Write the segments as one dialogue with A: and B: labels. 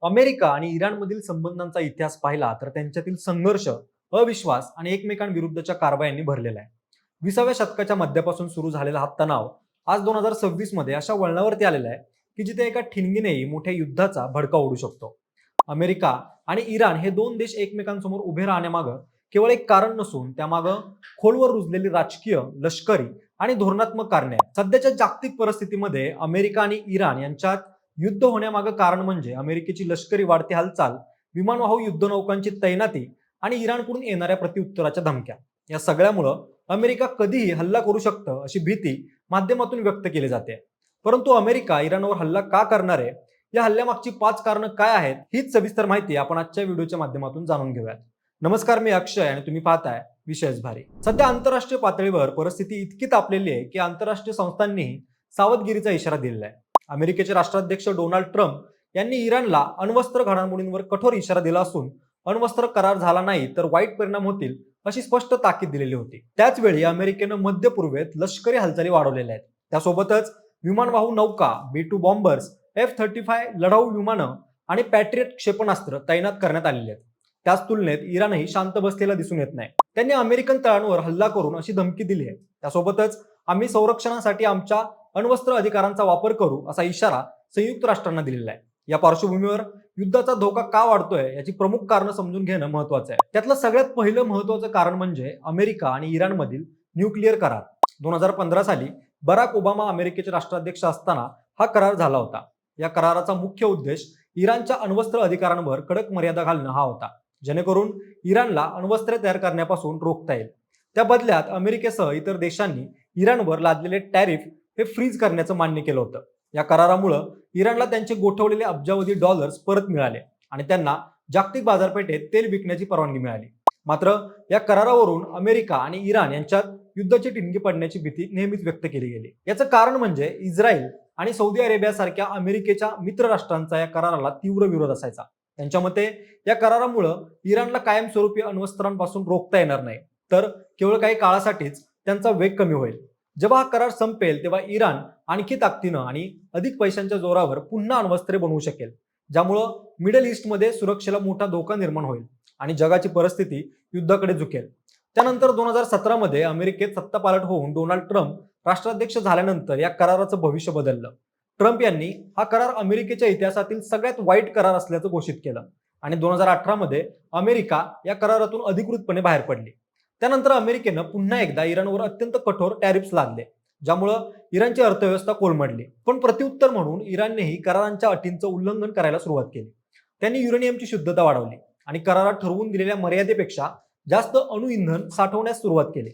A: America आणि इराणमधील संबंधांचा इतिहास पाहिला तर त्यांच्यातील संघर्ष, अविश्वास आणि एकमेकांविरुद्धच्या कारवायांनी भरलेला आहे. 20व्या शतकाच्या मध्यापासून सुरू झालेला हा तणाव आज 2026 मध्ये अशा वळणावरती आलेला आहे की जिथे एका ठिणगीनेही मोठ्या युद्धाचा भडका उडू शकतो. अमेरिका आणि इराण हे दोन देश एकमेकांसमोर उभे राहण्यामागं केवळ एक कारण नसून त्यामागं खोलवर रुजलेली राजकीय, लष्करी आणि धोरणात्मक कारणे आहेत. सध्याच्या जागतिक परिस्थितीमध्ये अमेरिका आणि इराण यांच्यात युद्ध होण्यामागं कारण म्हणजे अमेरिकेची लष्करी वाढती हालचाल, विमानवाहू युद्धनौकांची तैनाती आणि इराणकडून येणाऱ्या प्रत्युत्तराच्या धमक्या. या सगळ्यामुळं अमेरिका कधीही हल्ला करू शकतं अशी भीती माध्यमातून व्यक्त केली जाते. परंतु अमेरिका इराणवर हल्ला का करणार आहे, या हल्ल्यामागची 5 कारणं काय आहेत, हीच सविस्तर माहिती आपण आजच्या व्हिडिओच्या माध्यमातून जाणून घेऊयात. नमस्कार, मी अक्षय आणि तुम्ही पाहताय विशेष भारी. सध्या आंतरराष्ट्रीय पातळीवर परिस्थिती इतकी तापलेली आहे की आंतरराष्ट्रीय संस्थांनीही सावधगिरीचा इशारा दिलेला आहे. अमेरिकेचे राष्ट्राध्यक्ष डोनाल्ड ट्रम्प यांनी इराणला अण्वस्त्र घडामोडींवर कठोर इशारा दिला असून अण्वस्त्र करार झाला नाही तर वाईट परिणाम होतील अशी स्पष्ट ताकीद दिलेली होती. त्याच वेळी अमेरिकेनं मध्य पूर्वेत लष्करी हालचाली वाढवलेल्या आहेत. त्यासोबतच विमानवाहू नौका, B-2 बॉम्बर्स, F-35 लढाऊ विमानं आणि पॅट्रियट क्षेपणास्त्र तैनात करण्यात आलेले आहेत. त्याच तुलनेत इराणही शांत बसलेला दिसून येत नाही. त्यांनी अमेरिकन तळांवर हल्ला करून अशी धमकी दिली आहे. त्यासोबतच आम्ही संरक्षणासाठी आमच्या अण्वस्त्र अधिकारांचा वापर करू असा इशारा संयुक्त राष्ट्रांना दिलेला आहे. या पार्श्वभूमीवर युद्धाचा धोका का वाढतोय याची प्रमुख कारणं समजून घेणं महत्वाचं आहे. त्यातलं सगळ्यात पहिलं महत्वाचं कारण म्हणजे अमेरिका आणि इराणमधील न्यूक्लिअर करार. 2015 साली बराक ओबामा अमेरिकेचे राष्ट्राध्यक्ष असताना हा करार झाला होता. या कराराचा मुख्य उद्देश इराणच्या अण्वस्त्र अधिकारांवर कडक मर्यादा घालणं हा होता, जेणेकरून इराणला अण्वस्त्रे तयार करण्यापासून रोखता येईल. त्या बदल्यात अमेरिकेसह इतर देशांनी इराणवर लादलेले टॅरिफ हे फ्रीज करण्याचं मान्य केलं होतं. या करारामुळे इराणला त्यांचे गोठवलेले अब्जावधी डॉलर्स परत मिळाले आणि त्यांना जागतिक बाजारपेठेत तेल विकण्याची परवानगी मिळाली. मात्र या करारावरून अमेरिका आणि इराण यांच्यात युद्धाची ठिणगी पडण्याची भीती नेहमीच व्यक्त केली गेली. याचं कारण म्हणजे इस्रायल आणि सौदी अरेबियासारख्या अमेरिकेच्या मित्र राष्ट्रांचा या कराराला तीव्र विरोध असायचा. त्यांच्या मते या करारामुळे इराणला कायमस्वरूपी अण्वस्त्रांपासून रोखता येणार नाही, तर केवळ काही काळासाठीच त्यांचा वेग कमी होईल. जेव्हा हा करार संपेल तेव्हा इराण आणखी ताकदीनं आणि अधिक पैशांच्या जोरावर पुन्हा अण्वस्त्रे बनवू शकेल, ज्यामुळं मिडल ईस्टमध्ये सुरक्षेला मोठा धोका निर्माण होईल आणि जगाची परिस्थिती युद्धाकडे झुकेल. त्यानंतर 2017 मध्ये अमेरिकेत सत्तापालट होऊन डोनाल्ड ट्रम्प राष्ट्राध्यक्ष झाल्यानंतर या कराराचं भविष्य बदललं. ट्रम्प यांनी हा करार अमेरिकेच्या इतिहासातील सगळ्यात वाईट करार असल्याचं घोषित केलं आणि 2018 मध्ये अमेरिका या करारातून अधिकृतपणे बाहेर पडली. त्यानंतर अमेरिकेनं पुन्हा एकदा इराणवर अत्यंत कठोर टॅरिफ्स लादले, ज्यामुळं इराणची अर्थव्यवस्था कोलमडली. पण प्रत्युत्तर म्हणून इराणनेही करारांच्या अटींचं उल्लंघन करायला सुरुवात केली. त्यांनी युरेनियमची शुद्धता वाढवली आणि करारात ठरवून दिलेल्या मर्यादेपेक्षा जास्त अणुइंधन साठवण्यास सुरुवात केली.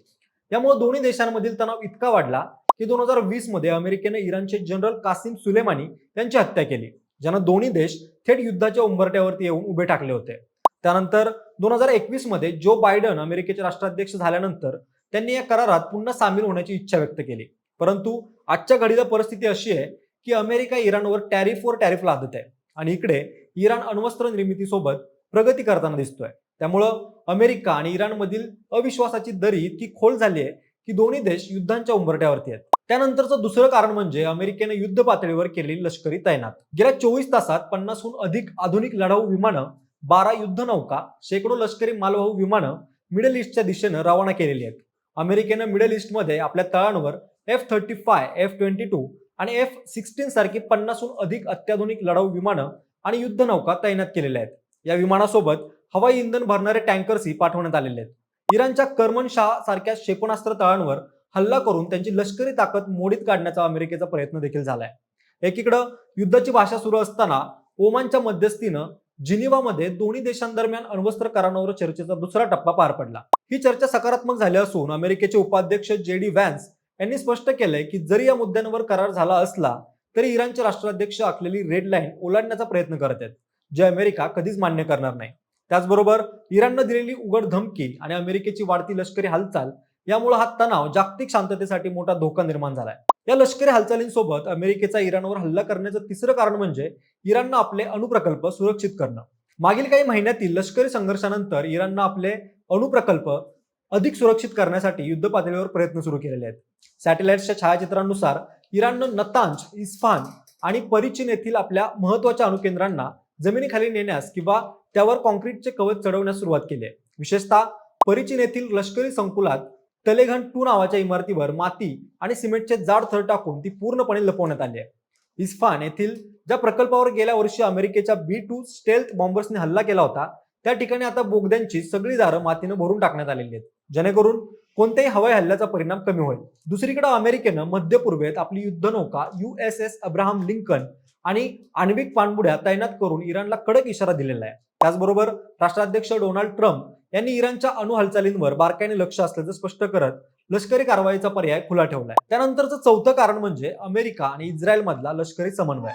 A: यामुळे दोन्ही देशांमधील तणाव इतका वाढला की 2020 मध्ये अमेरिकेने इराणचे जनरल कासिम सुलेमानी यांची हत्या केली, ज्यानं दोन्ही देश थेट युद्धाच्या उंबरठ्यावरती येऊन उभे ठाकले होते. त्यानंतर 2021 मध्ये जो बायडन अमेरिकेचे राष्ट्राध्यक्ष झाल्यानंतर त्यांनी या करारात पुन्हा सामील होण्याची इच्छा व्यक्त केली. परंतु आजच्या घडीला परिस्थिती अशी आहे की अमेरिका इराणवर टॅरिफ लादत आहे आणि इकडे इराण अण्वस्त्र निर्मितीसोबत प्रगती करताना दिसतोय. त्यामुळं अमेरिका आणि इराणमधील अविश्वासाची दरी इतकी खोल झाली आहे की दोन्ही देश युद्धांच्या उंबरठ्यावरती आहेत. त्यानंतरचं दुसरं कारण म्हणजे अमेरिकेने युद्ध पातळीवर केलेली लष्करी तैनात. गेल्या 24 तासात 50हून अधिक आधुनिक लढाऊ विमानं, 12 युद्धनौका, शेकडो लष्करी मालवाहू विमानं मिडल ईस्टच्या दिशेनं रवाना केलेली आहेत. अमेरिकेनं मिडल ईस्टमध्ये आपल्या तळांवर F-35, F-22 आणि F-16 सारखी 50हून अधिक अत्याधुनिक लढाऊ विमानं आणि युद्धनौका तैनात केलेल्या आहेत. या विमानासोबत हवाई इंधन भरणारे टँकर्सही पाठवण्यात आलेले आहेत. इराणच्या कर्मनशाह सारख्या क्षेपणास्त्र तळांवर हल्ला करून त्यांची लष्करी ताकद मोडीत काढण्याचा अमेरिकेचा प्रयत्न देखील झालाय. एकीकडं युद्धाची भाषा सुरू असताना ओमानच्या मध्यस्थीनं जिनिव्हामध्ये दोन्ही देशांदरम्यान अण्वस्त्र करारावर चर्चेचा दुसरा टप्पा पार पडला. ही चर्चा सकारात्मक झाली असून अमेरिकेचे उपाध्यक्ष JD व्हॅन्स यांनी स्पष्ट केलंय की जरी या मुद्द्यांवर करार झाला असला तरी इराणचे राष्ट्राध्यक्ष आखलेली रेड लाईन ओलांडण्याचा प्रयत्न करत आहेत, जे अमेरिका कधीच मान्य करणार नाही. त्याचबरोबर इराणनं दिलेली उघड धमकी आणि अमेरिकेची वाढती लष्करी हालचाल यामुळे हा तणाव जागतिक शांततेसाठी मोठा धोका निर्माण झालाय. या लष्करी हालचालींसोबत अमेरिकेचा इराणवर हल्ला करण्याचं तिसरं कारण म्हणजे इराणनं आपले अणुप्रकल्प सुरक्षित करणं. मागील काही महिन्यातील लष्करी संघर्षानंतर इराणनं आपले अणुप्रकल्प अधिक सुरक्षित करण्यासाठी युद्ध पातळीवर प्रयत्न सुरू केलेले आहेत. सॅटेलाइट्सच्या छायाचित्रांनुसार इराणनं नतांज, इस्फहान आणि परिचिन येथील आपल्या महत्वाच्या अणुकेंद्रांना जमिनीखाली नेण्यास किंवा त्यावर कॉन्क्रीटचे कवच चढवण्यास सुरुवात केली आहे. विशेषतः परिचीन येथील लष्करी संकुलात तलेघन 2 नावाच्या इमारतीवर माती आणि सिमेंटचे जाड थर टाकून ती पूर्णपणे लपवण्यात आली आहे. इस्फान येथील ज्या प्रकल्पावर गेल्या वर्षी अमेरिकेच्या B-2 स्टेल्थ बॉम्बर्सने हल्ला केला होता त्या ठिकाणी आता बोगद्यांची सगळी दारं मातीने भरून टाकण्यात आलेली आहेत, जेणेकरून कोणत्याही हवाई हल्ल्याचा परिणाम कमी होईल. दुसरीकडे अमेरिकेनं मध्य पूर्वेत आपली युद्धनौका USS अब्राहम लिंकन आणि आण्विक पाणबुड्या तैनात करून इराणला कडक इशारा दिलेला आहे. त्याचबरोबर राष्ट्राध्यक्ष डोनाल्ड ट्रम्प यांनी इराणच्या अणु हालचालींवर बारकाईने लक्ष असल्याचं स्पष्ट करत लष्करी कारवाईचा पर्याय खुला ठेवलाय. त्यानंतरचं चौथं कारण म्हणजे अमेरिका आणि इस्रायल मधला लष्करी समन्वय.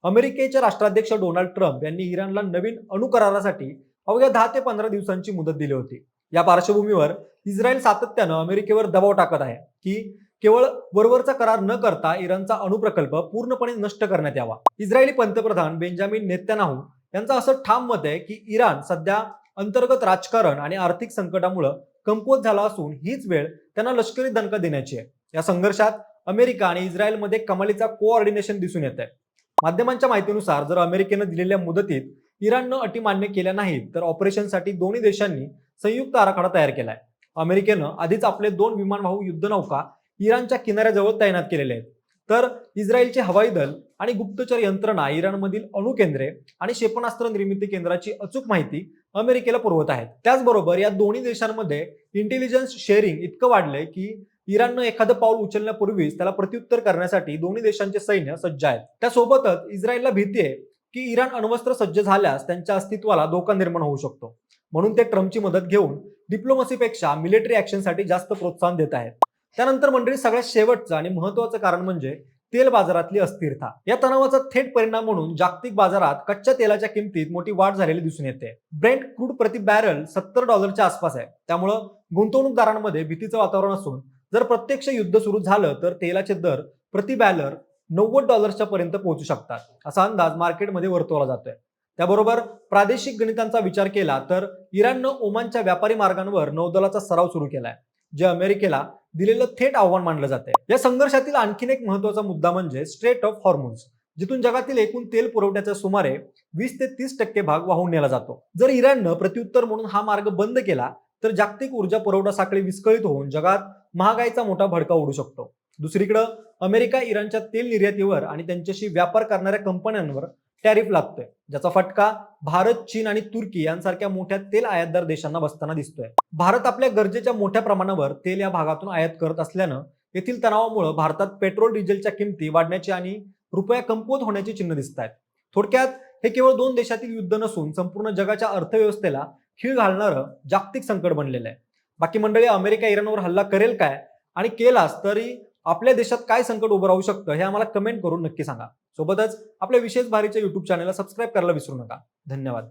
A: अमेरिकेचे राष्ट्राध्यक्ष डोनाल्ड ट्रम्प यांनी इराणला नवीन अणु करारासाठी अवघ्या 10 ते 15 दिवसांची मुदत दिली होती. या पार्श्वभूमीवर इस्रायल सातत्यानं अमेरिकेवर दबाव टाकत आहे की केवळ वरवरचा करार न करता इराणचा अणुप्रकल्प पूर्णपणे नष्ट करण्यात यावा. इस्रायली पंतप्रधान बेंजामिन नेतन्याहू यांचं असं ठाम मत आहे की इराण सध्या अंतर्गत राजकारण आणि आर्थिक संकटामुळे कमकुवत झाला असून हीच वेळ त्यांना लष्करी दणका देण्याची आहे. या संघर्षात अमेरिका आणि इस्रायलमध्ये कमालीचा कोऑर्डिनेशन दिसून येत आहे. माध्यमांच्या माहितीनुसार जर अमेरिकेनं दिलेल्या मुदतीत इराणनं अटी मान्य केल्या नाहीत तर ऑपरेशनसाठी दोन्ही देशांनी संयुक्त आराखडा तयार केलाय. अमेरिकेनं आधीच आपले 2 विमानवाहू युद्धनौका इराणच्या किनाऱ्याजवळ तैनात केलेले आहेत, तर इस्रायलचे हवाई दल आणि गुप्तचर यंत्रणा इराणमधील अणु केंद्रे आणि क्षेपणास्त्र निर्मिती केंद्राची अचूक माहिती अमेरिकेला पुरवत आहेत. त्याचबरोबर या दोन्ही देशांमध्ये इंटेलिजन्स शेअरिंग इतकं वाढलंय की इराणनं एखादं पाऊल उचलण्यापूर्वीच त्याला प्रत्युत्तर करण्यासाठी दोन्ही देशांचे सैन्य सज्ज आहेत. त्यासोबतच इस्रायलला भीती आहे की इराण अण्वस्त्र सज्ज झाल्यास त्यांच्या अस्तित्वाला धोका निर्माण होऊ शकतो, म्हणून ते ट्रम्पची मदत घेऊन डिप्लोमसीपेक्षा मिलिटरी ऍक्शनसाठी जास्त प्रोत्साहन देत आहेत. त्यानंतर मंडळी सगळ्यात शेवटचं आणि महत्त्वाचं कारण म्हणजे तेल बाजारातली अस्थिरता. या तणावाचा थेट परिणाम म्हणून जागतिक बाजारात कच्च्या तेलाच्या किमतीत मोठी वाढ झालेली दिसून येते. ब्रेंट क्रूड प्रति बॅरल $70 आसपास आहे. त्यामुळं गुंतवणूकदारांमध्ये भीतीचं वातावरण असून जर प्रत्यक्ष युद्ध सुरू झालं तर तेलाचे दर प्रति बॅरल $90 पर्यंत पोहोचू शकतात, असा अंदाज मार्केटमध्ये वर्तवला जातोय. त्याबरोबर प्रादेशिक गणितांचा विचार केला तर इराणनं ओमानच्या व्यापारी मार्गांवर नौदलाचा सराव सुरू केलाय, जे अमेरिकेला दिलेलं थेट आव्हान मानलं जाते. या संघर्षातील आणखीन एक महत्त्वाचा मुद्दा म्हणजे स्ट्रेट ऑफ हॉर्मुझ, जिथून जगातील एकूण तेल पुरवठ्याचा सुमारे 20 ते 30% भाग वाहून नेला जातो. जर इराणनं प्रत्युत्तर म्हणून हा मार्ग बंद केला तर जागतिक ऊर्जा पुरवठा साखळी विस्कळीत होऊन जगात महागाईचा मोठा भडका उडू शकतो. दुसरीकडे अमेरिका इराणच्या तेल निर्यातीवर आणि त्यांच्याशी व्यापार करणाऱ्या कंपन्यांवर टॅरिफ लागतोय, ज्याचा फटका भारत, चीन आणि तुर्की यांसारख्या मोठ्या तेल आयातदार देशांना बसताना दिसतोय. भारत आपल्या गरजेच्या मोठ्या प्रमाणावर तेल या भागातून आयात करत असल्यानं येथील तणावामुळे भारतात पेट्रोल डिझेलच्या किमती वाढण्याची आणि रुपया कमकुवत होण्याची चिन्ह दिसत आहेत. थोडक्यात हे केवळ 2 देशातील युद्ध नसून संपूर्ण जगाच्या अर्थव्यवस्थेला खीळ घालणारं जागतिक संकट बनलेलं आहे. बाकी मंडळी, अमेरिका इराणवर हल्ला करेल काय आणि केलाच तरी आपल्या देशात काय संकट उभं राहू शकतं हे आम्हाला कमेंट करून नक्की सांगा. सोबतच आपल्या विशेष भारीच्या YouTube चॅनलला सबस्क्राईब करायला विसरू नका. धन्यवाद.